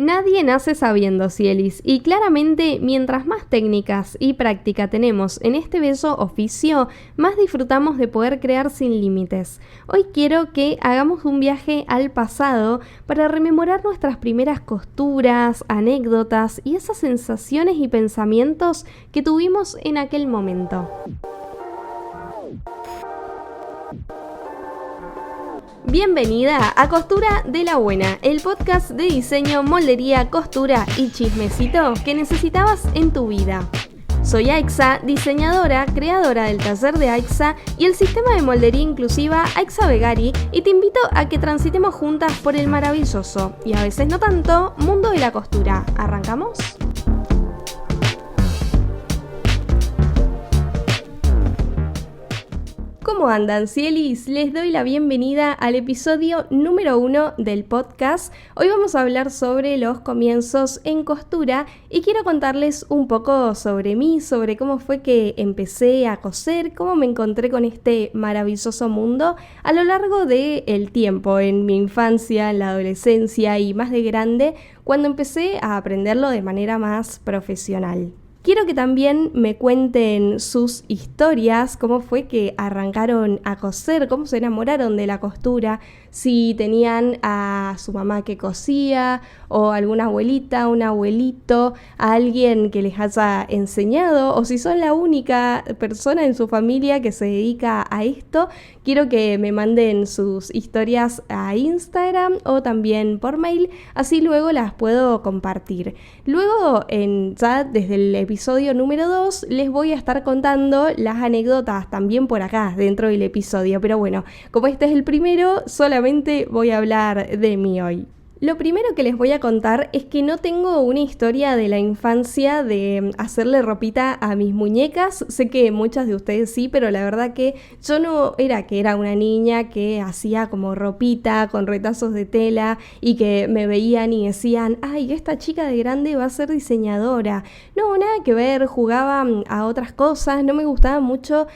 Nadie nace sabiendo, Cielis, y claramente mientras más técnicas y práctica tenemos en este bello oficio, más disfrutamos de poder crear sin límites. Hoy quiero que hagamos un viaje al pasado para rememorar nuestras primeras costuras, anécdotas y esas sensaciones y pensamientos que tuvimos en aquel momento. Bienvenida a Costura de la Buena, el podcast de diseño, moldería, costura y chismecito que necesitabas en tu vida. Soy Aixa, diseñadora, creadora del taller de Aixa y el sistema de moldería inclusiva Aixa Vegari, y te invito a que transitemos juntas por el maravilloso, y a veces no tanto, mundo de la costura. ¿Arrancamos? ¿Cómo andan, Cielis? Les doy la bienvenida al episodio número 1 del podcast. Hoy vamos a hablar sobre los comienzos en costura y quiero contarles un poco sobre mí, sobre cómo fue que empecé a coser, cómo me encontré con este maravilloso mundo a lo largo del tiempo, en mi infancia, en la adolescencia y más de grande, cuando empecé a aprenderlo de manera más profesional. Quiero que también me cuenten sus historias, cómo fue que arrancaron a coser, cómo se enamoraron de la costura, si tenían a su mamá que cosía o alguna abuelita, un abuelito, a alguien que les haya enseñado, o si son la única persona en su familia que se dedica a esto. Quiero que me manden sus historias a Instagram o también por mail, así luego las puedo compartir. Luego, ya desde el episodio número 2, les voy a estar contando las anécdotas también por acá, dentro del episodio. Pero bueno, como este es el primero, solamente voy a hablar de mí hoy. Lo primero que les voy a contar es que no tengo una historia de la infancia de hacerle ropita a mis muñecas. Sé que muchas de ustedes sí, pero la verdad que yo no era que era una niña que hacía como ropita con retazos de tela y que me veían y decían, ay, esta chica de grande va a ser diseñadora. No, nada que ver, jugaba a otras cosas, no me gustaba mucho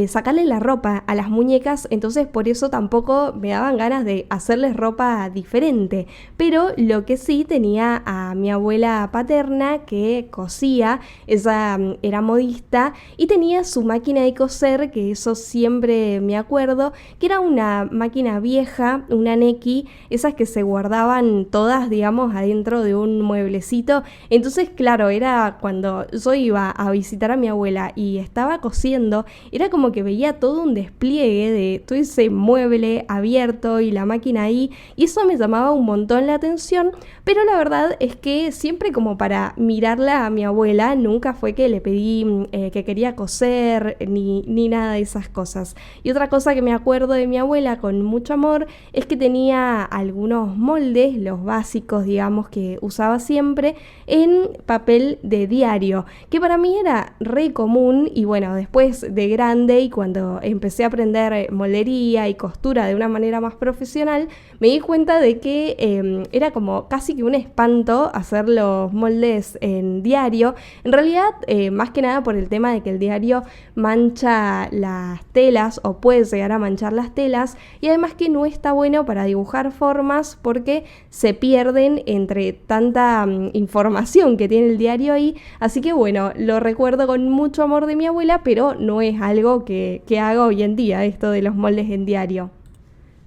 sacarle la ropa a las muñecas, entonces por eso tampoco me daban ganas de hacerles ropa diferente. Pero lo que sí, tenía a mi abuela paterna que cosía, ella era modista y tenía su máquina de coser, que eso siempre me acuerdo, que era una máquina vieja, una Neki, esas que se guardaban todas, digamos, adentro de un mueblecito. Entonces, claro, era cuando yo iba a visitar a mi abuela y estaba cosiendo, era como que veía todo un despliegue de todo ese mueble abierto y la máquina ahí, y eso me llamaba un montón la atención, pero la verdad es que siempre como para mirarla a mi abuela, nunca fue que le pedí que quería coser ni nada de esas cosas. Y otra cosa que me acuerdo de mi abuela con mucho amor es que tenía algunos moldes, los básicos, digamos, que usaba siempre, en papel de diario, que para mí era re común. Y bueno, después de grande y cuando empecé a aprender moldería y costura de una manera más profesional, me di cuenta de que era como casi que un espanto hacer los moldes en diario. En realidad, más que nada por el tema de que el diario mancha las telas o puede llegar a manchar las telas, y además que no está bueno para dibujar formas porque se pierden entre tanta información que tiene el diario ahí. Así que bueno, lo recuerdo con mucho amor de mi abuela, pero no es algo que haga hoy en día, esto de los moldes en diario.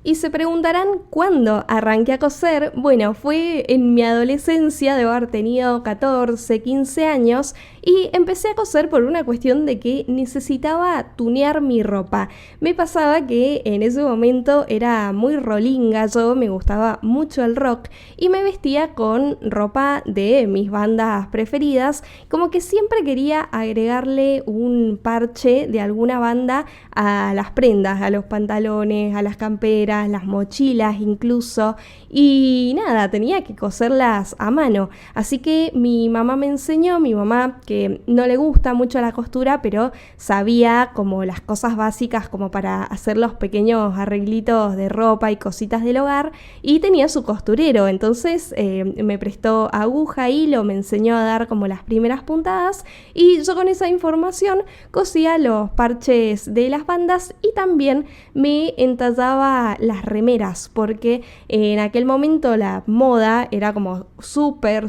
Y se preguntarán cuándo arranqué a coser. Bueno, fue en mi adolescencia, debo haber tenido 14, 15 años, y empecé a coser por una cuestión de que necesitaba tunear mi ropa. Me pasaba que en ese momento era muy rolinga, yo me gustaba mucho el rock y me vestía con ropa de mis bandas preferidas, como que siempre quería agregarle un parche de alguna banda a las prendas, a los pantalones, a las camperas, las mochilas incluso, y nada, tenía que coserlas a mano. Así que mi mamá me enseñó, mi mamá que no le gusta mucho la costura, pero sabía como las cosas básicas como para hacer los pequeños arreglitos de ropa y cositas del hogar, y tenía su costurero. Entonces me prestó aguja, hilo, me enseñó a dar como las primeras puntadas, y yo con esa información cosía los parches de las bandas y también me entallaba las remeras, porque en aquel momento la moda era como súper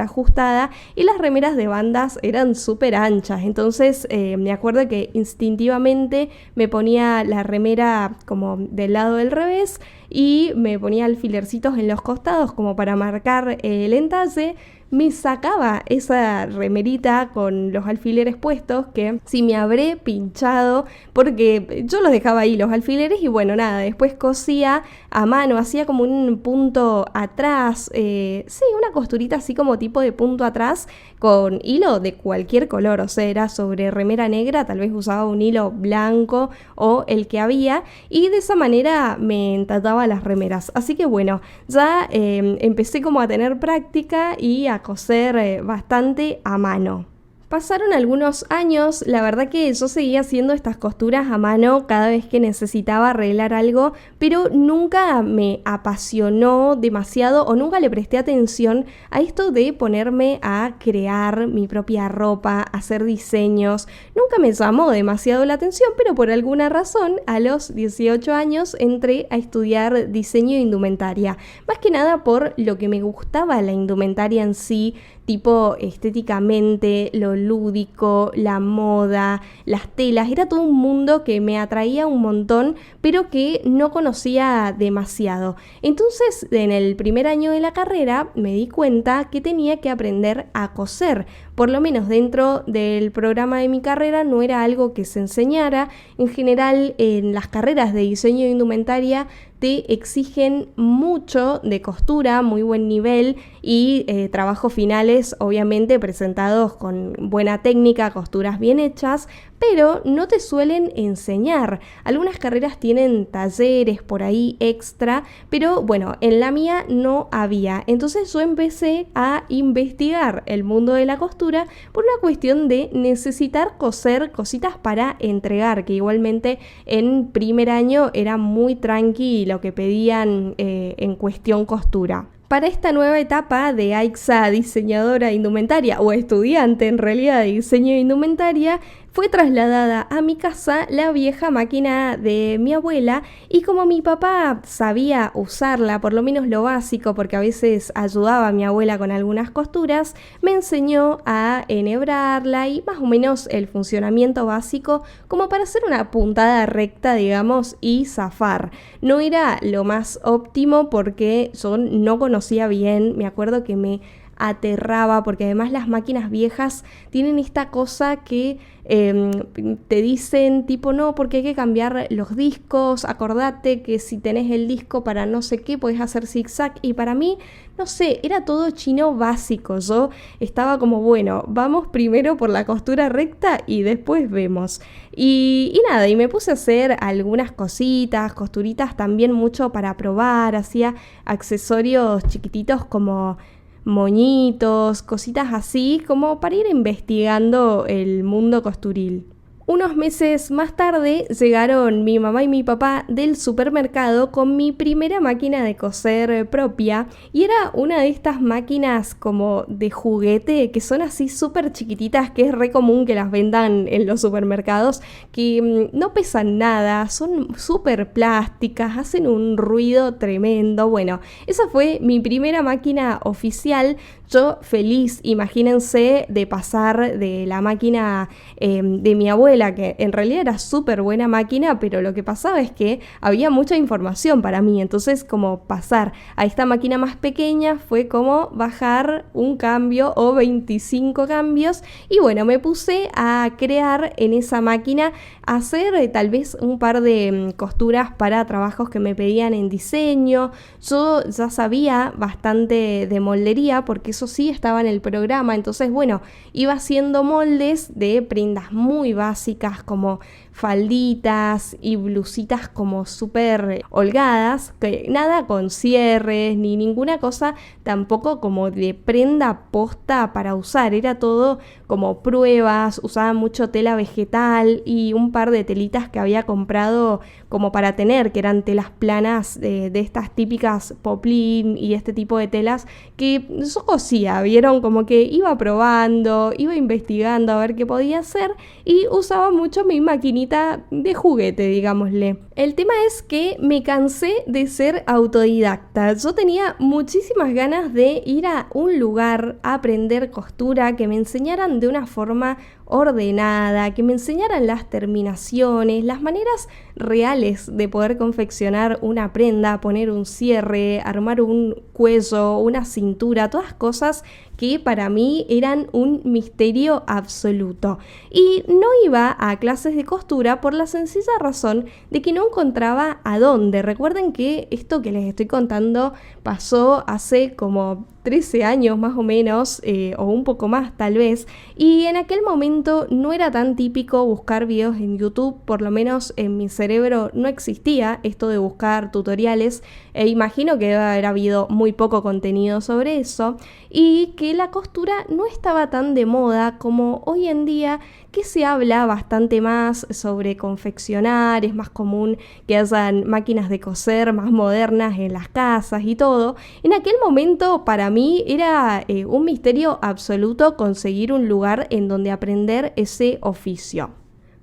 ajustada y las remeras de bandas eran súper anchas. Entonces me acuerdo que instintivamente me ponía la remera como del lado del revés y me ponía alfilercitos en los costados como para marcar el entalle. Me sacaba esa remerita con los alfileres puestos, que si me habré pinchado, porque yo los dejaba ahí los alfileres y bueno, nada, después cosía a mano, hacía como un punto atrás, una costurita así como tipo de punto atrás con hilo de cualquier color, o sea, era sobre remera negra, tal vez usaba un hilo blanco o el que había, y de esa manera me entallaba las remeras. Así que bueno, ya empecé como a tener práctica y a coser bastante a mano. Pasaron algunos años, la verdad que yo seguía haciendo estas costuras a mano cada vez que necesitaba arreglar algo, pero nunca me apasionó demasiado o nunca le presté atención a esto de ponerme a crear mi propia ropa, hacer diseños. Nunca me llamó demasiado la atención, pero por alguna razón a los 18 años entré a estudiar diseño de indumentaria. Más que nada por lo que me gustaba la indumentaria en sí, tipo estéticamente, lo lúdico, la moda, las telas, era todo un mundo que me atraía un montón, pero que no conocía demasiado. Entonces, en el primer año de la carrera me di cuenta que tenía que aprender a coser. Por lo menos dentro del programa de mi carrera no era algo que se enseñara. En general, en las carreras de diseño de indumentaria te exigen mucho de costura, muy buen nivel y trabajos finales obviamente presentados con buena técnica, costuras bien hechas, pero no te suelen enseñar. Algunas carreras tienen talleres por ahí extra, pero bueno, en la mía no había. Entonces yo empecé a investigar el mundo de la costura por una cuestión de necesitar coser cositas para entregar, que igualmente en primer año era muy tranqui lo que pedían en cuestión costura. Para esta nueva etapa de Aixa, diseñadora de indumentaria, o estudiante en realidad de diseño de indumentaria, fue trasladada a mi casa la vieja máquina de mi abuela, y como mi papá sabía usarla, por lo menos lo básico, porque a veces ayudaba a mi abuela con algunas costuras, me enseñó a enhebrarla y más o menos el funcionamiento básico como para hacer una puntada recta, digamos, y zafar. No era lo más óptimo porque yo no conocía bien, me acuerdo que me aterraba porque además las máquinas viejas tienen esta cosa que te dicen tipo no, porque hay que cambiar los discos, acordate que si tenés el disco para no sé qué podés hacer zigzag, y para mí, no sé, era todo chino básico. Yo estaba como bueno, vamos primero por la costura recta y después vemos. Y nada, y me puse a hacer algunas cositas, costuritas también mucho para probar, hacía accesorios chiquititos como moñitos, cositas así, como para ir investigando el mundo costuril. Unos meses más tarde llegaron mi mamá y mi papá del supermercado con mi primera máquina de coser propia, y era una de estas máquinas como de juguete que son así súper chiquititas, que es re común que las vendan en los supermercados, que no pesan nada, son súper plásticas, hacen un ruido tremendo. Bueno, esa fue mi primera máquina oficial. Yo feliz, imagínense, de pasar de la máquina de mi abuela, que en realidad era súper buena máquina, pero lo que pasaba es que había mucha información para mí. Entonces, como pasar a esta máquina más pequeña fue como bajar un cambio o 25 cambios. Y bueno, me puse a crear en esa máquina, a hacer tal vez un par de costuras para trabajos que me pedían en diseño. Yo ya sabía bastante de moldería porque eso sí estaba en el programa. Entonces, bueno, iba haciendo moldes de prendas muy básicas, básicas como falditas y blusitas como súper holgadas, que nada con cierres ni ninguna cosa tampoco como de prenda posta para usar, era todo como pruebas, usaba mucho tela vegetal y un par de telitas que había comprado como para tener, que eran telas planas de estas típicas poplin y este tipo de telas que yo cosía, vieron, como que iba probando, iba investigando a ver qué podía hacer y usaba mucho mi maquinita de juguete, digámosle. El tema es que me cansé de ser autodidacta. Yo tenía muchísimas ganas de ir a un lugar a aprender costura, que me enseñaran de una forma ordenada, que me enseñaran las terminaciones, las maneras reales de poder confeccionar una prenda, poner un cierre, armar un cuello, una cintura, todas cosas que para mí eran un misterio absoluto. Y no iba a clases de costura por la sencilla razón de que no encontraba a dónde. Recuerden que esto que les estoy contando pasó hace como 13 años más o menos, o un poco más tal vez, y en aquel momento no era tan típico buscar videos en YouTube, por lo menos en mi cerebro no existía esto de buscar tutoriales, e imagino que debe haber habido muy poco contenido sobre eso, y que la costura no estaba tan de moda como hoy en día, que se habla bastante más sobre confeccionar, es más común que hayan máquinas de coser más modernas en las casas y todo. En aquel momento para mí era un misterio absoluto conseguir un lugar en donde aprender ese oficio.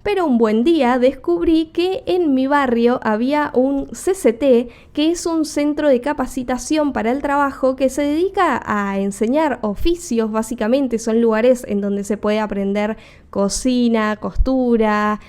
Pero un buen día descubrí que en mi barrio había un CCT, que es un centro de capacitación para el trabajo que se dedica a enseñar oficios, básicamente son lugares en donde se puede aprender cocina, costura,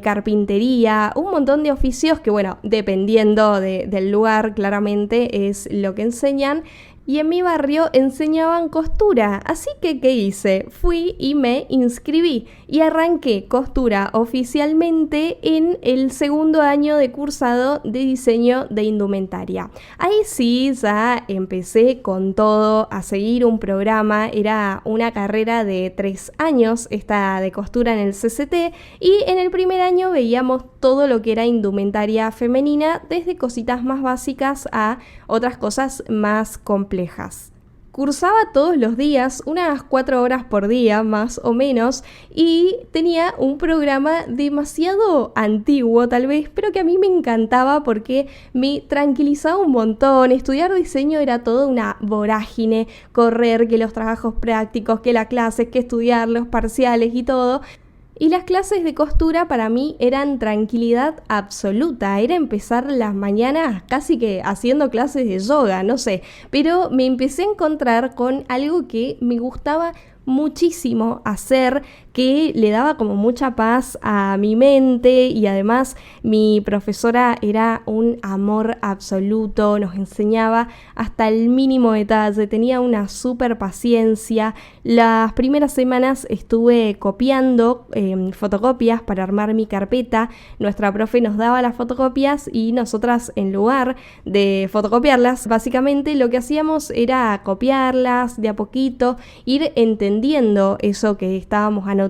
carpintería, un montón de oficios que, bueno, dependiendo del lugar, claramente es lo que enseñan. Y en mi barrio enseñaban costura, así que ¿qué hice? Fui y me inscribí y arranqué costura oficialmente en el segundo año de cursado de diseño de indumentaria. Ahí sí ya empecé con todo a seguir un programa, era una carrera de 3 años esta de costura en el CCT y en el primer año veíamos todo lo que era indumentaria femenina, desde cositas más básicas a otras cosas más complejas. Cursaba todos los días, unas 4 horas por día más o menos, y tenía un programa demasiado antiguo tal vez, pero que a mí me encantaba porque me tranquilizaba un montón. Estudiar diseño era toda una vorágine, correr, que los trabajos prácticos, que las clases, que estudiar los parciales y todo. Y las clases de costura para mí eran tranquilidad absoluta, era empezar las mañanas casi que haciendo clases de yoga, no sé, pero me empecé a encontrar con algo que me gustaba muchísimo hacer, que le daba como mucha paz a mi mente y además mi profesora era un amor absoluto, nos enseñaba hasta el mínimo detalle, tenía una súper paciencia. Las primeras semanas estuve copiando fotocopias para armar mi carpeta, nuestra profe nos daba las fotocopias y nosotras en lugar de fotocopiarlas, básicamente lo que hacíamos era copiarlas de a poquito, ir entendiendo eso que estábamos anotando.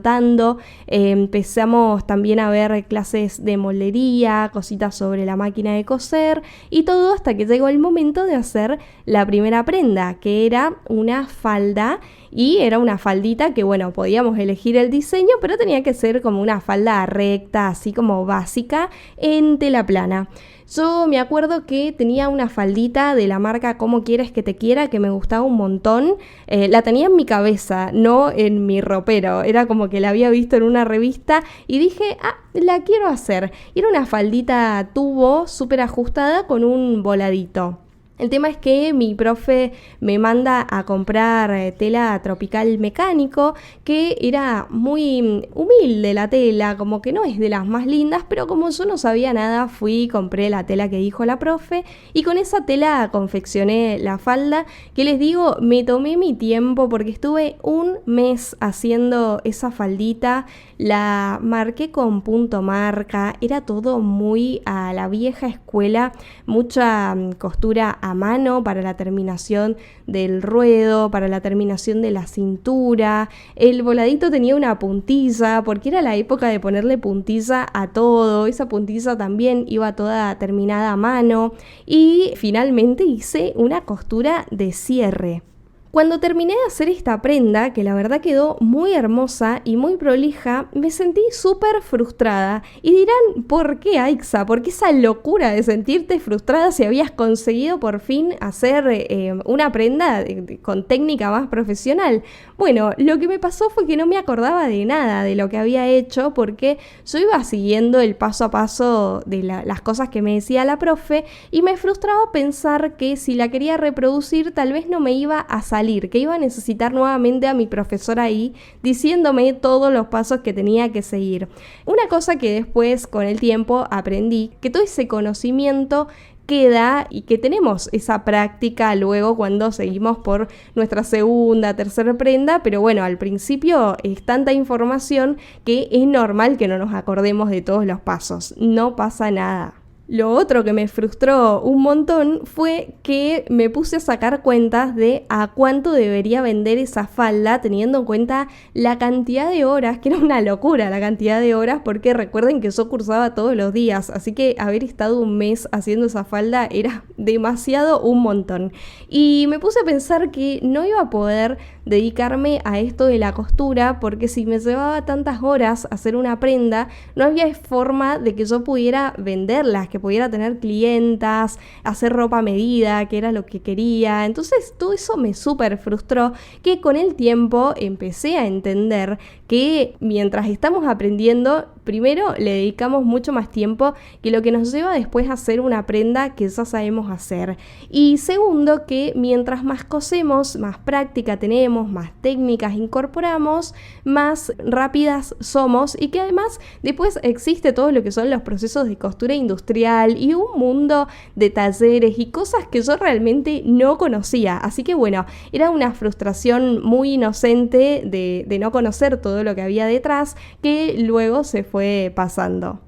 Empezamos también a ver clases de moldería, cositas sobre la máquina de coser y todo hasta que llegó el momento de hacer la primera prenda, que era una falda. Y era una faldita que, bueno, podíamos elegir el diseño, pero tenía que ser como una falda recta, así como básica, en tela plana. Yo me acuerdo que tenía una faldita de la marca Como Quieres Que Te Quiera, que me gustaba un montón. La tenía en mi cabeza, no en mi ropero. Era como que la había visto en una revista y dije, la quiero hacer. Y era una faldita tubo, súper ajustada, con un voladito. El tema es que mi profe me manda a comprar tela tropical mecánico, que era muy humilde la tela, como que no es de las más lindas, pero como yo no sabía nada, fui y compré la tela que dijo la profe y con esa tela confeccioné la falda, que les digo, me tomé mi tiempo porque estuve un mes haciendo esa faldita, la marqué con punto marca, era todo muy a la vieja escuela, mucha costura a mano para la terminación del ruedo, para la terminación de la cintura. El voladito tenía una puntilla, porque era la época de ponerle puntilla a todo. Esa puntilla también iba toda terminada a mano. Y finalmente hice una costura de cierre. Cuando terminé de hacer esta prenda, que la verdad quedó muy hermosa y muy prolija, me sentí súper frustrada. Y dirán, ¿por qué, Aixa? ¿Por qué esa locura de sentirte frustrada si habías conseguido por fin hacer una prenda con técnica más profesional? Bueno, lo que me pasó fue que no me acordaba de nada de lo que había hecho, porque yo iba siguiendo el paso a paso de las cosas que me decía la profe, y me frustraba pensar que si la quería reproducir tal vez no me iba a salir, que iba a necesitar nuevamente a mi profesora ahí diciéndome todos los pasos que tenía que seguir. Una cosa que después con el tiempo aprendí, que todo ese conocimiento queda y que tenemos esa práctica luego cuando seguimos por nuestra segunda, tercera prenda, pero bueno, al principio es tanta información que es normal que no nos acordemos de todos los pasos, no pasa nada. Lo otro que me frustró un montón fue que me puse a sacar cuentas de a cuánto debería vender esa falda, teniendo en cuenta la cantidad de horas, que era una locura la cantidad de horas, porque recuerden que yo cursaba todos los días, así que haber estado un mes haciendo esa falda era demasiado, un montón. Y me puse a pensar que no iba a poder dedicarme a esto de la costura, porque si me llevaba tantas horas hacer una prenda, no había forma de que yo pudiera venderlas, que pudiera tener clientas, hacer ropa a medida, que era lo que quería. Entonces todo eso me súper frustró, que con el tiempo empecé a entender que mientras estamos aprendiendo, primero le dedicamos mucho más tiempo que lo que nos lleva después a hacer una prenda que ya sabemos hacer. Y segundo, que mientras más cosemos, más práctica tenemos, más técnicas incorporamos, más rápidas somos, y que además después existe todo lo que son los procesos de costura industrial y un mundo de talleres y cosas que yo realmente no conocía. Así que bueno, era una frustración muy inocente de no conocer todo lo que había detrás, que luego se fue pasando.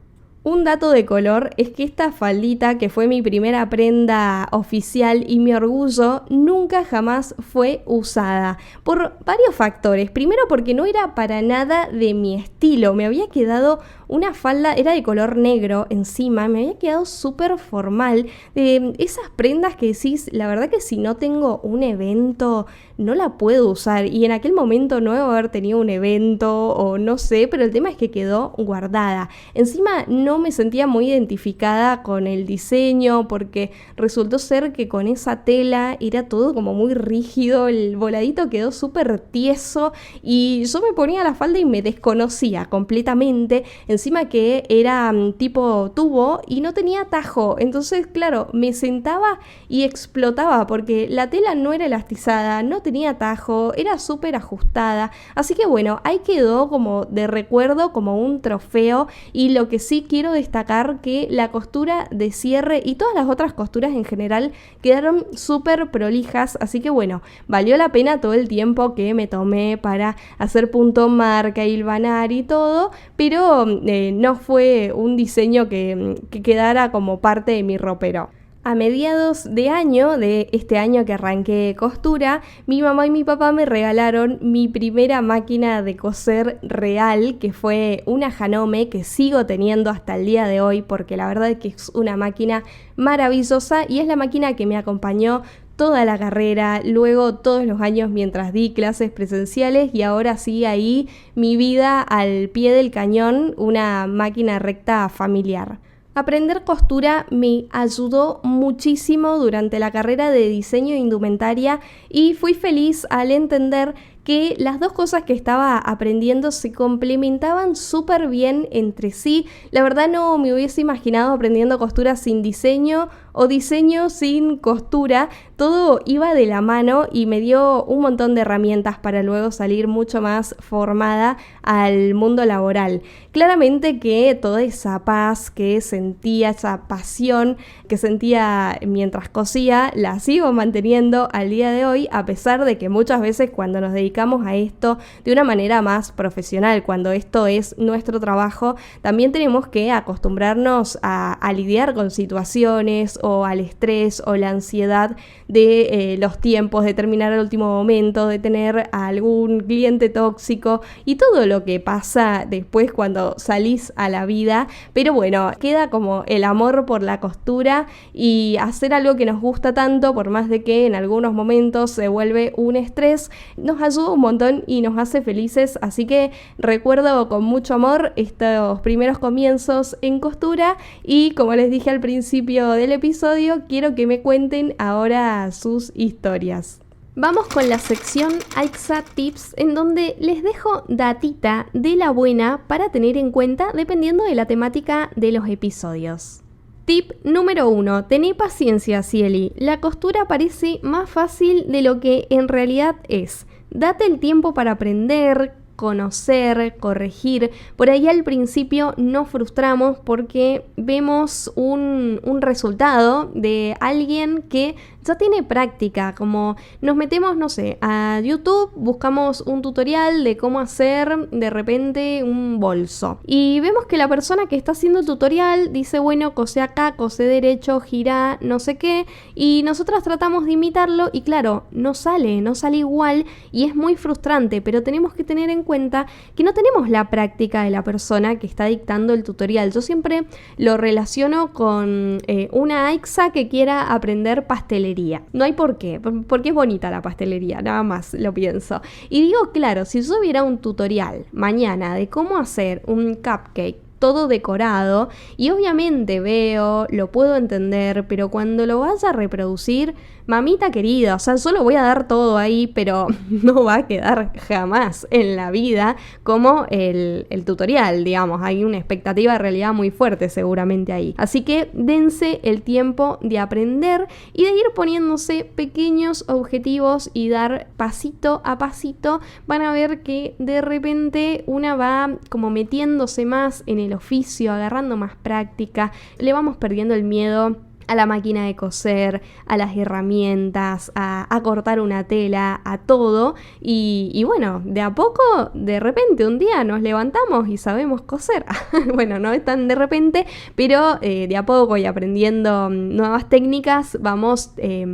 Un dato de color es que esta faldita, que fue mi primera prenda oficial y mi orgullo, nunca jamás fue usada por varios factores. Primero, porque no era para nada de mi estilo. Me había quedado una falda, era de color negro encima, me había quedado súper formal. Esas prendas que decís, la verdad que si no tengo un evento no la puedo usar, y en aquel momento no debo haber tenido un evento o no sé, pero el tema es que quedó guardada. Encima no me sentía muy identificada con el diseño, porque resultó ser que con esa tela era todo como muy rígido, el voladito quedó súper tieso y yo me ponía la falda y me desconocía completamente. Encima que era tipo tubo y no tenía tajo, entonces claro, me sentaba y explotaba porque la tela no era elastizada, no tenía tajo, era súper ajustada. Así que bueno, ahí quedó como de recuerdo, como un trofeo. Y lo que sí quiero destacar, que la costura de cierre y todas las otras costuras en general quedaron súper prolijas. Así que bueno, valió la pena todo el tiempo que me tomé para hacer punto marca, hilvanar y todo, pero no fue un diseño que quedara como parte de mi ropero. A mediados de año, de este año que arranqué costura, mi mamá y mi papá me regalaron mi primera máquina de coser real, que fue una Hanome, que sigo teniendo hasta el día de hoy, porque la verdad es que es una máquina maravillosa y es la máquina que me acompañó toda la carrera, luego todos los años mientras di clases presenciales, y ahora sí ahí mi vida al pie del cañón, una máquina recta familiar. Aprender costura me ayudó muchísimo durante la carrera de diseño de indumentaria y fui feliz al entender que las dos cosas que estaba aprendiendo se complementaban súper bien entre sí. La verdad no me hubiese imaginado aprendiendo costura sin diseño o diseño sin costura. Todo iba de la mano y me dio un montón de herramientas para luego salir mucho más formada al mundo laboral. Claramente que toda esa paz que sentía, esa pasión que sentía mientras cosía, la sigo manteniendo al día de hoy, a pesar de que muchas veces cuando nos dedicamos a esto de una manera más profesional, cuando esto es nuestro trabajo, también tenemos que acostumbrarnos a lidiar con situaciones nervios o al estrés o la ansiedad de los tiempos, de terminar al último momento, de tener a algún cliente tóxico y todo lo que pasa después cuando salís a la vida. Pero bueno, queda como el amor por la costura y hacer algo que nos gusta tanto, por más de que en algunos momentos se vuelve un estrés, nos ayuda un montón y nos hace felices. Así que recuerdo con mucho amor estos primeros comienzos en costura y, como les dije al principio del episodio, quiero que me cuenten ahora sus historias. Vamos con la sección Aixa Tips, en donde les dejo datita de la buena para tener en cuenta dependiendo de la temática de los episodios. Tip número 1. Tené paciencia, Cieli. La costura parece más fácil de lo que en realidad es. Date el tiempo para aprender, conocer, corregir. Por ahí al principio nos frustramos porque vemos un resultado de alguien que ya tiene práctica, como nos metemos, no sé, a YouTube, buscamos un tutorial de cómo hacer de repente un bolso y vemos que la persona que está haciendo el tutorial dice, bueno, cosé acá, cosé derecho, girá, no sé qué, y nosotras tratamos de imitarlo y claro, no sale igual y es muy frustrante, pero tenemos que tener en cuenta que no tenemos la práctica de la persona que está dictando el tutorial. Yo siempre lo relaciono con una aixa que quiera aprender pastelería. No hay por qué, porque es bonita la pastelería, nada más lo pienso. Y digo, claro, si yo viera un tutorial mañana de cómo hacer un cupcake todo decorado, y obviamente veo, lo puedo entender, pero cuando lo vaya a reproducir, mamita querida, o sea, yo lo voy a dar todo ahí, pero no va a quedar jamás en la vida como el tutorial, digamos. Hay una expectativa de realidad muy fuerte seguramente ahí. Así que dense el tiempo de aprender y de ir poniéndose pequeños objetivos y dar pasito a pasito. Van a ver que de repente una va como metiéndose más en el oficio, agarrando más práctica, le vamos perdiendo el miedo a la máquina de coser, a las herramientas, a cortar una tela, a todo. Y bueno, de a poco, de repente un día nos levantamos y sabemos coser. Bueno, no es tan de repente, pero de a poco y aprendiendo nuevas técnicas vamos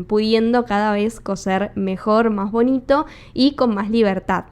pudiendo cada vez coser mejor, más bonito y con más libertad,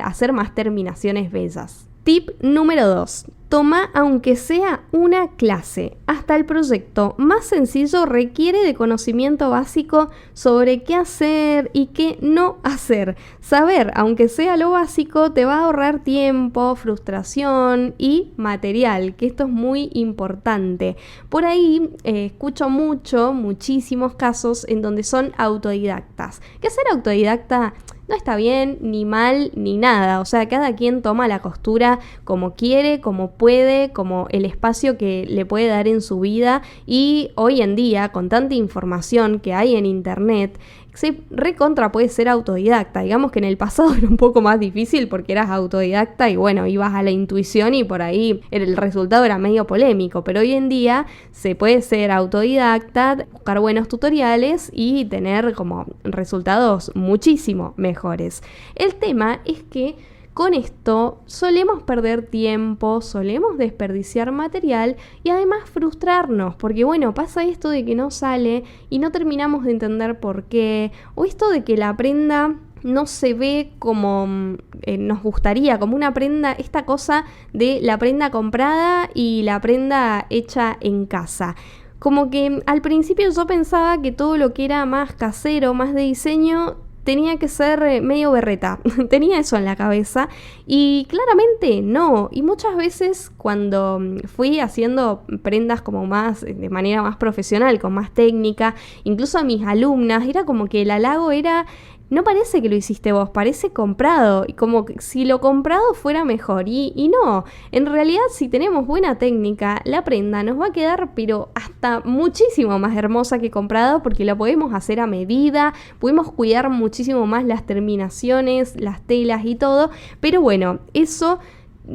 hacer más terminaciones bellas. Tip número 2. Toma aunque sea una clase. Hasta el proyecto más sencillo requiere de conocimiento básico sobre qué hacer y qué no hacer. Saber, aunque sea lo básico, te va a ahorrar tiempo, frustración y material, que esto es muy importante. Por ahí escucho muchísimos casos en donde son autodidactas. Que ser autodidacta no está bien, ni mal, ni nada. O sea, cada quien toma la costura como quiere, como puede, como el espacio que le puede dar en su vida. Y hoy en día, con tanta información que hay en internet, se recontra puede ser autodidacta. Digamos que en el pasado era un poco más difícil porque eras autodidacta y bueno, ibas a la intuición y por ahí el resultado era medio polémico, pero hoy en día se puede ser autodidacta, buscar buenos tutoriales y tener como resultados muchísimo mejores. El tema es que con esto solemos perder tiempo, solemos desperdiciar material y además frustrarnos, porque bueno, pasa esto de que no sale y no terminamos de entender por qué, o esto de que la prenda no se ve como nos gustaría, como una prenda, esta cosa de la prenda comprada y la prenda hecha en casa. Como que al principio yo pensaba que todo lo que era más casero, más de diseño, tenía que ser medio berreta, tenía eso en la cabeza y claramente no. Y muchas veces cuando fui haciendo prendas como más, de manera más profesional, con más técnica, incluso a mis alumnas, era como que el halago era: no parece que lo hiciste vos, parece comprado, y como que si lo comprado fuera mejor, y no, en realidad si tenemos buena técnica, la prenda nos va a quedar pero hasta muchísimo más hermosa que comprado, porque la podemos hacer a medida, podemos cuidar muchísimo más las terminaciones, las telas y todo, pero bueno, eso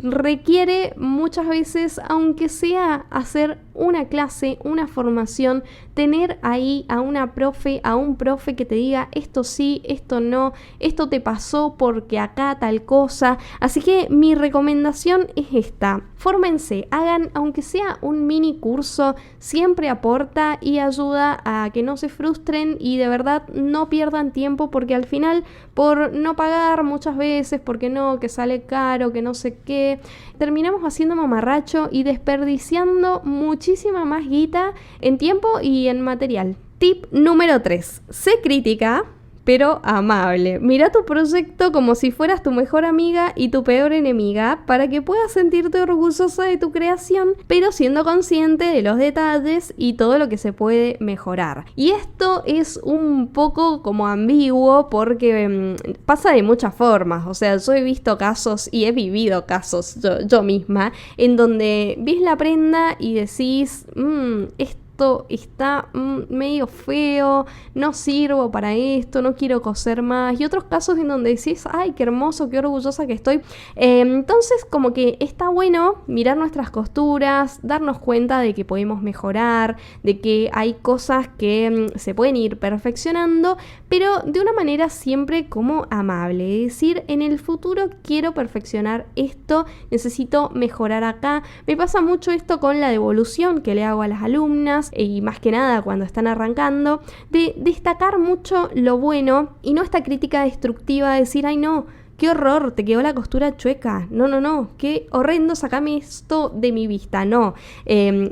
requiere muchas veces, aunque sea hacer una clase, una formación, tener ahí a una profe, a un profe que te diga esto sí, esto no, esto te pasó porque acá tal cosa. Así que mi recomendación es esta: fórmense, hagan aunque sea un mini curso, siempre aporta y ayuda a que no se frustren y de verdad no pierdan tiempo, porque al final por no pagar muchas veces, porque no, que sale caro, que no sé qué, terminamos haciendo mamarracho y desperdiciando muchísima más guita en tiempo y en material. Tip número 3. Sé crítica, pero amable. Mira tu proyecto como si fueras tu mejor amiga y tu peor enemiga, para que puedas sentirte orgullosa de tu creación, pero siendo consciente de los detalles y todo lo que se puede mejorar. Y esto es un poco como ambiguo porque pasa de muchas formas. O sea, yo he visto casos y he vivido casos yo misma en donde ves la prenda y decís, esto está medio feo, no sirvo para esto, no quiero coser más. Y otros casos en donde decís, ay, qué hermoso, qué orgullosa que estoy. Entonces, como que está bueno mirar nuestras costuras, darnos cuenta de que podemos mejorar, de que hay cosas que se pueden ir perfeccionando, pero de una manera siempre como amable. Es decir, en el futuro quiero perfeccionar esto, necesito mejorar acá. Me pasa mucho esto con la devolución que le hago a las alumnas, y más que nada cuando están arrancando, de destacar mucho lo bueno y no esta crítica destructiva de decir, ay no, qué horror, te quedó la costura chueca, no, qué horrendo, sacame esto de mi vista. No,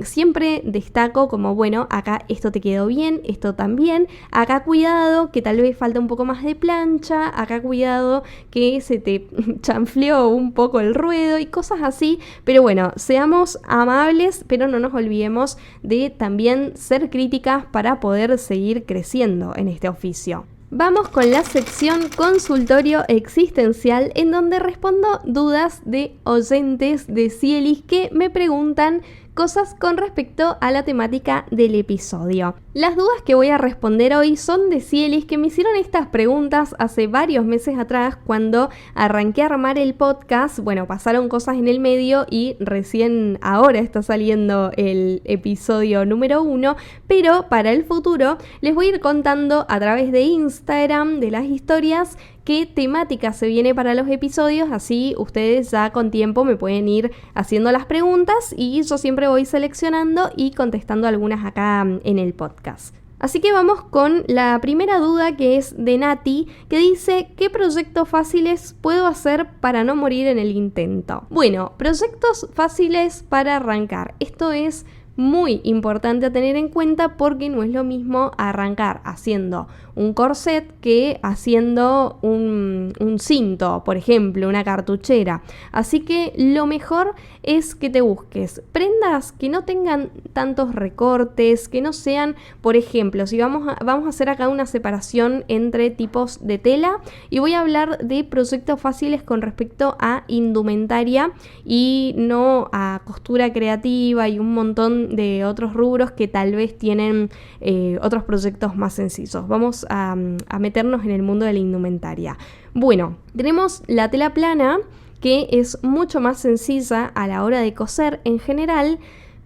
siempre destaco como, bueno, acá esto te quedó bien, esto también, acá cuidado que tal vez falta un poco más de plancha, acá cuidado que se te chanfleó un poco el ruedo y cosas así. Pero bueno, seamos amables, pero no nos olvidemos de también ser críticas para poder seguir creciendo en este oficio. Vamos con la sección consultorio existencial, en donde respondo dudas de oyentes de Cielis que me preguntan cosas con respecto a la temática del episodio. Las dudas que voy a responder hoy son de Cielis, que me hicieron estas preguntas hace varios meses atrás cuando arranqué a armar el podcast. Bueno, pasaron cosas en el medio y recién ahora está saliendo el episodio número 1, pero para el futuro les voy a ir contando a través de Instagram, de las historias, qué temática se viene para los episodios. Así ustedes ya con tiempo me pueden ir haciendo las preguntas y yo siempre voy seleccionando y contestando algunas acá en el podcast. Así que vamos con la primera duda, que es de Nati, que dice: ¿qué proyectos fáciles puedo hacer para no morir en el intento? Bueno, proyectos fáciles para arrancar. Esto es muy importante a tener en cuenta, porque no es lo mismo arrancar haciendo un corset que haciendo un cinto, por ejemplo, una cartuchera. Así que lo mejor es que te busques prendas que no tengan tantos recortes, que no sean, por ejemplo, si vamos a hacer acá una separación entre tipos de tela, y voy a hablar de proyectos fáciles con respecto a indumentaria y no a costura creativa y un montón de otros rubros que tal vez tienen otros proyectos más sencillos. Vamos a meternos en el mundo de la indumentaria. Bueno, tenemos la tela plana, que es mucho más sencilla a la hora de coser en general,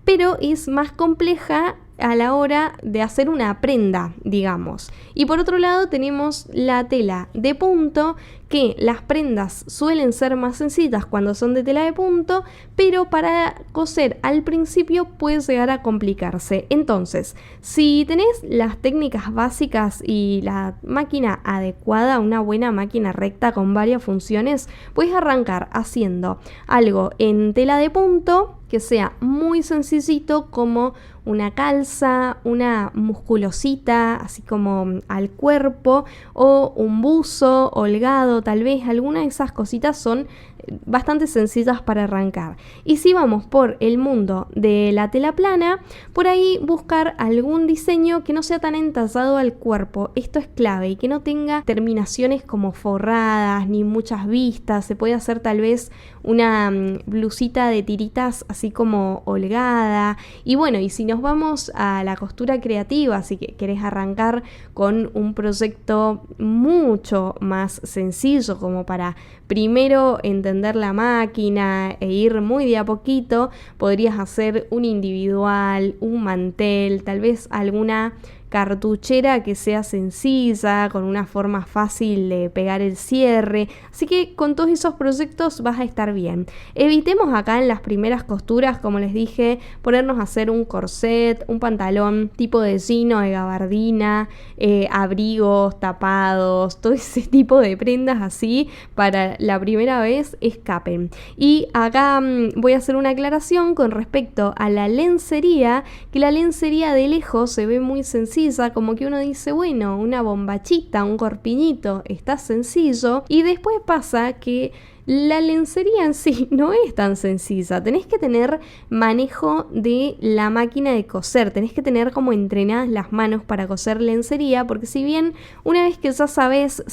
pero es más compleja a la hora de hacer una prenda, digamos. Y por otro lado tenemos la tela de punto, que las prendas suelen ser más sencillas cuando son de tela de punto, pero para coser al principio puede llegar a complicarse. Entonces, si tenés las técnicas básicas y la máquina adecuada, una buena máquina recta con varias funciones, puedes arrancar haciendo algo en tela de punto que sea muy sencillito, como una calza, una musculosita, así como al cuerpo, o un buzo holgado, tal vez. Algunas de esas cositas son bastante sencillas para arrancar. Y si vamos por el mundo de la tela plana, por ahí buscar algún diseño que no sea tan entallado al cuerpo. Esto es clave, y que no tenga terminaciones como forradas ni muchas vistas. Se puede hacer tal vez una blusita de tiritas así como holgada. Y bueno, y si nos nos vamos a la costura creativa, si querés arrancar con un proyecto mucho más sencillo, como para primero entender la máquina e ir muy de a poquito, podrías hacer un individual, un mantel, tal vez alguna cartuchera que sea sencilla, con una forma fácil de pegar el cierre. Así que con todos esos proyectos vas a estar bien. Evitemos acá en las primeras costuras, como les dije, ponernos a hacer un corset, un pantalón tipo de jean o de gabardina, abrigos, tapados, todo ese tipo de prendas así para la primera vez escapen. Y acá voy a hacer una aclaración con respecto a la lencería, que la lencería de lejos se ve muy sencilla, como que uno dice, bueno, una bombachita, un corpiñito, está sencillo, y después pasa que la lencería en sí no es tan sencilla. Tenés que tener manejo de la máquina de coser, tenés que tener como entrenadas las manos para coser lencería, porque si bien una vez que ya sabes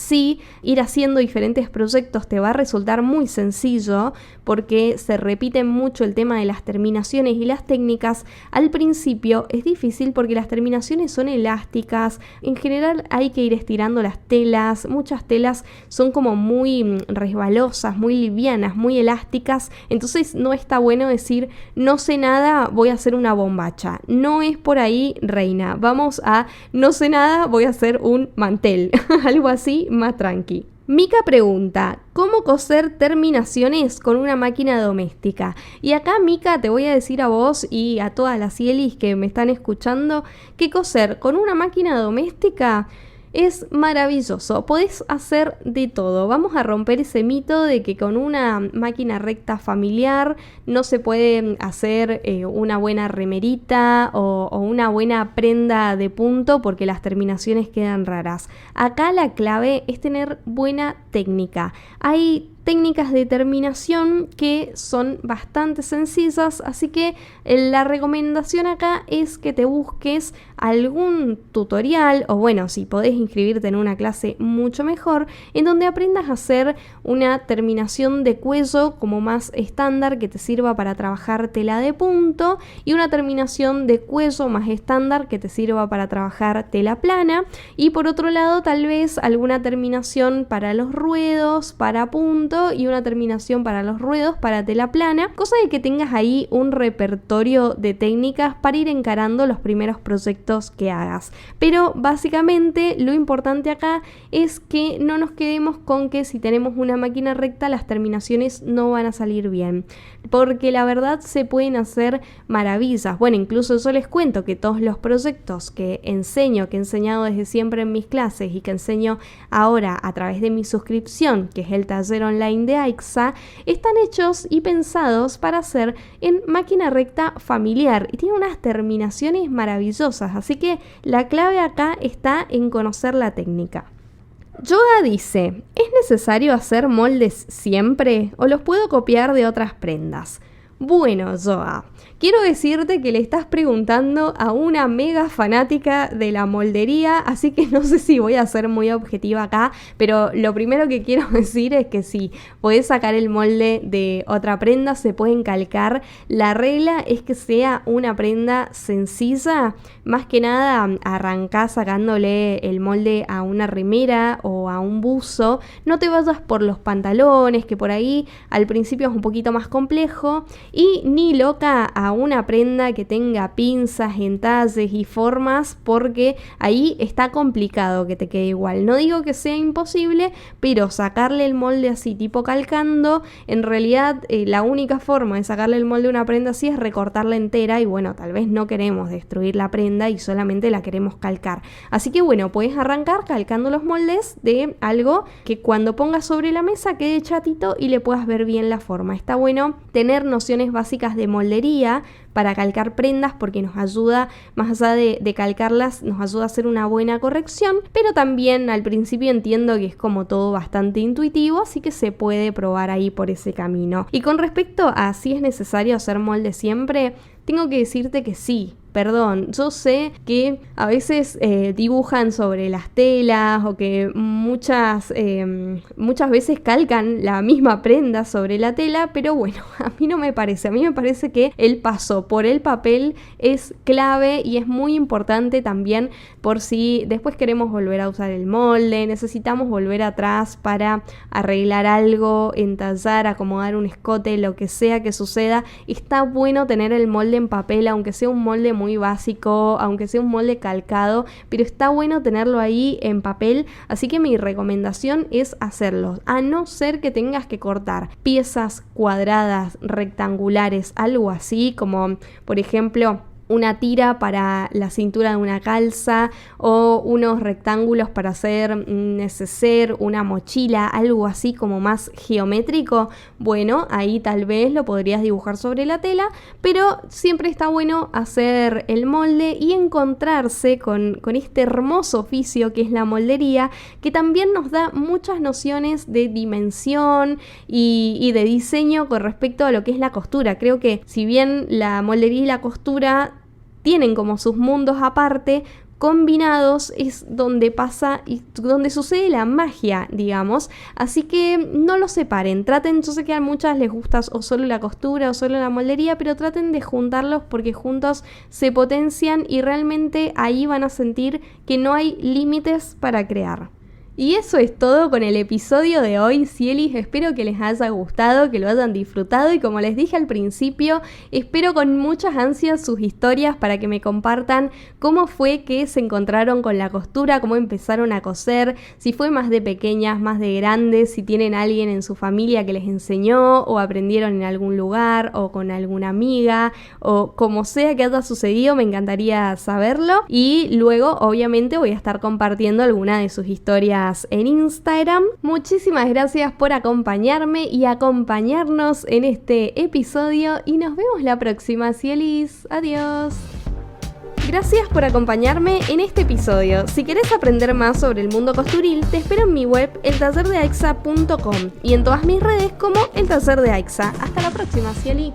ir haciendo diferentes proyectos te va a resultar muy sencillo, porque se repite mucho el tema de las terminaciones y las técnicas, al principio es difícil porque las terminaciones son elásticas, en general hay que ir estirando las telas, muchas telas son como muy resbalosas, muy livianas, muy elásticas, entonces no está bueno decir no sé nada, voy a hacer una bombacha. No es por ahí, reina. Vamos a no sé nada, voy a hacer un mantel. Algo así, más tranqui. Mica pregunta, ¿cómo coser terminaciones con una máquina doméstica? Y acá, Mica, te voy a decir a vos y a todas las cielis que me están escuchando que coser con una máquina doméstica es maravilloso, podés hacer de todo. Vamos a romper ese mito de que con una máquina recta familiar no se puede hacer una buena remerita o una buena prenda de punto porque las terminaciones quedan raras. Acá la clave es tener buena técnica. Hay técnicas de terminación que son bastante sencillas, así que la recomendación acá es que te busques algún tutorial, o bueno, si podés inscribirte en una clase mucho mejor, en donde aprendas a hacer una terminación de cuello como más estándar que te sirva para trabajar tela de punto, y una terminación de cuello más estándar que te sirva para trabajar tela plana, y por otro lado tal vez alguna terminación para los ruedos, para punto, y una terminación para los ruedos para tela plana, cosa de que tengas ahí un repertorio de técnicas para ir encarando los primeros proyectos que hagas. Pero básicamente lo importante acá es que no nos quedemos con que si tenemos una máquina recta las terminaciones no van a salir bien, porque la verdad se pueden hacer maravillas. Bueno, incluso yo les cuento que todos los proyectos que enseño, que he enseñado desde siempre en mis clases y que enseño ahora a través de mi suscripción, que es el taller online de AIXA, están hechos y pensados para hacer en máquina recta familiar y tienen unas terminaciones maravillosas, así que la clave acá está en conocer la técnica. Yoda dice, ¿es necesario hacer moldes siempre o los puedo copiar de otras prendas? Bueno, Yoda, quiero decirte que le estás preguntando a una mega fanática de la moldería, así que no sé si voy a ser muy objetiva acá, pero lo primero que quiero decir es que si podés sacar el molde de otra prenda, se pueden calcar. La regla es que sea una prenda sencilla, más que nada arrancá sacándole el molde a una remera o a un buzo, no te vayas por los pantalones, que por ahí al principio es un poquito más complejo, y ni loca a una prenda que tenga pinzas, entalles y formas, porque ahí está complicado que te quede igual. No digo que sea imposible, pero sacarle el molde así tipo calcando, en realidad la única forma de sacarle el molde a una prenda así es recortarla entera, y bueno, tal vez no queremos destruir la prenda y solamente la queremos calcar. Así que bueno, puedes arrancar calcando los moldes de algo que cuando pongas sobre la mesa quede chatito y le puedas ver bien la forma. Está bueno tener nociones básicas de moldería para calcar prendas, porque nos ayuda, más allá de calcarlas, nos ayuda a hacer una buena corrección, pero también al principio entiendo que es como todo bastante intuitivo, así que se puede probar ahí por ese camino. Y con respecto a si es necesario hacer molde siempre, tengo que decirte que sí. perdón, yo sé que a veces dibujan sobre las telas o que muchas veces calcan la misma prenda sobre la tela, pero bueno, a mí no me parece. A mí me parece que el paso por el papel es clave y es muy importante también por si después queremos volver a usar el molde, necesitamos volver atrás para arreglar algo, entallar, acomodar un escote, lo que sea que suceda. Está bueno tener el molde en papel, aunque sea un molde muy básico, aunque sea un molde calcado, pero está bueno tenerlo ahí en papel, así que mi recomendación es hacerlo, a no ser que tengas que cortar piezas cuadradas, rectangulares, algo así, como por ejemplo una tira para la cintura de una calza o unos rectángulos para hacer un neceser, una mochila, algo así como más geométrico. Bueno, ahí tal vez lo podrías dibujar sobre la tela, pero siempre está bueno hacer el molde y encontrarse con este hermoso oficio que es la moldería, que también nos da muchas nociones de dimensión y de diseño con respecto a lo que es la costura. Creo que si bien la moldería y la costura tienen como sus mundos aparte, combinados es donde pasa y donde sucede la magia, digamos. Así que no lo separen, traten, yo sé que a muchas les gusta o solo la costura o solo la moldería, pero traten de juntarlos porque juntos se potencian y realmente ahí van a sentir que no hay límites para crear. Y eso es todo con el episodio de hoy, Cielis. Espero que les haya gustado, que lo hayan disfrutado y como les dije al principio, espero con muchas ansias sus historias para que me compartan cómo fue que se encontraron con la costura, cómo empezaron a coser, si fue más de pequeñas, más de grandes, si tienen alguien en su familia que les enseñó o aprendieron en algún lugar o con alguna amiga o como sea que haya sucedido, me encantaría saberlo. Y luego obviamente voy a estar compartiendo alguna de sus historias en Instagram. Muchísimas gracias por acompañarme y acompañarnos en este episodio y nos vemos la próxima, Cielis. Adiós. Gracias por acompañarme en este episodio. Si querés aprender más sobre el mundo costuril, te espero en mi web eltallerdeaixa.com y en todas mis redes como El Taller de Aixa. Hasta la próxima, Cieli.